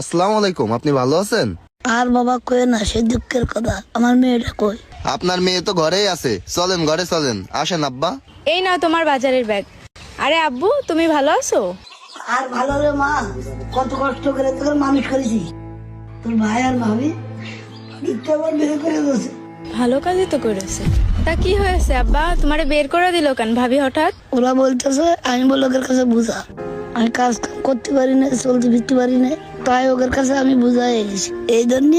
আসসালামু আলাইকুম, আপনি ভালো আছেন? আর বাবা কই না, সে দুঃখের কথা। আমার মেয়েটা কই? আপনার মেয়ে তো ঘরেই আছে, চলেন ঘরে চলেন। আসেন আব্বা। এই নাও তোমার বাজারের ব্যাগ। আরে আব্বু, তুমি ভালো আছো? আর ভালো রে মা, কত কষ্ট করে তোকে মানুষ করেছি। তোর ভাই আর ভাবি দিতে আবার বের করে দিয়েছে। ভালো কাজই তো করেছে। তা কি হয়েছে আব্বা, তোমারে বের করে দিল কেন ভাবি হঠাৎ? ওরা বলতেছে আমি বলে ওদের কাছে বুঝা, আমি কাজ কাম করতে পারি না, চলতে ফিরতে পারি না, তাই ওদের কাছে আমি বুঝাই গেছি। এই জন্য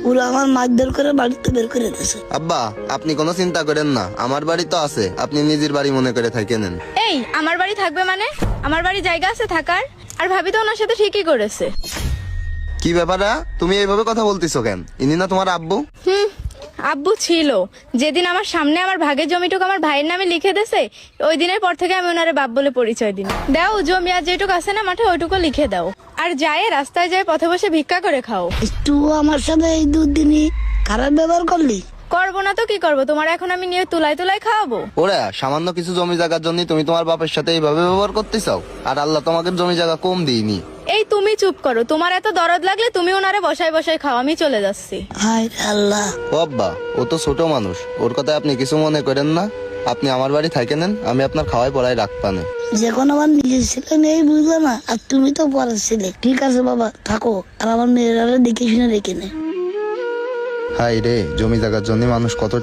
ওরা আমার মারধর করে বাড়িতে বের করে দিয়েছে। আব্বা, আপনি কোনো চিন্তা করেন না, আমার বাড়ি তো আছে, আপনি নিজের বাড়ি মনে করে থাকেন। এই আমার বাড়ি থাকবে মানে? আমার বাড়ি জায়গা আছে থাকার। আর ভাবি তো ওনার সাথে ঠিকই করেছে। কি ব্যাপার, তুমি এইভাবে কথা বলতেছো কেন? ইনি না তোমার আব্বু? আব্বু ছিল, যেদিন আমার সামনে আমার ভাগের জমিটুকু আমার ভাইয়ের নামে লিখে দিয়েছে, ওই দিনের পর থেকে আমি ওনারে বাপ বলে পরিচয় দিই। দাও জমি আর যেটুকু আছে না মাঠে, ওইটুকু লিখে দাও। আর যায় রাস্তায় যায় পথে বসে ভিক্ষা করে খাও। তুই আমার সাথে এই দুদিনই খারাপ ব্যবহার করলি। করবো না তো কি করবো, তোমার এখন আমি নিয়ে তুলাই তুলাই খাওয়াবো? ওরা সামান্য কিছু জমি জায়গার জন্য তুমি তোমার বাপের সাথে এইভাবে ব্যবহার করতে চাও? আর আল্লাহ তোমাকে জমি জায়গা কম দিইনি। এই তুমি চুপ করো, তোমার এত দরদ লাগলে তুমি ওনারে বসায় বসায় খাও, আমি চলে যাচ্ছি। হায় রে আল্লাহ। ও আব্বা, ও তো ছোট মানুষ, ওর কথা আপনি কিছু মনে করেন না। আপনি আমার বাড়ি থাকেন, আমি আপনার খাওয়াই পড়াই রাখপানে। যখন আমার নিজের ছেলে নেই বুঝলো না, আর তুমি তো পরের ছেলে। ঠিক আছে বাবা, থাকো, আর আমার মেয়েরা দেখে শুনে রেখে নে। হাই রে, জমি জায়গার জন্য মানুষ কতটা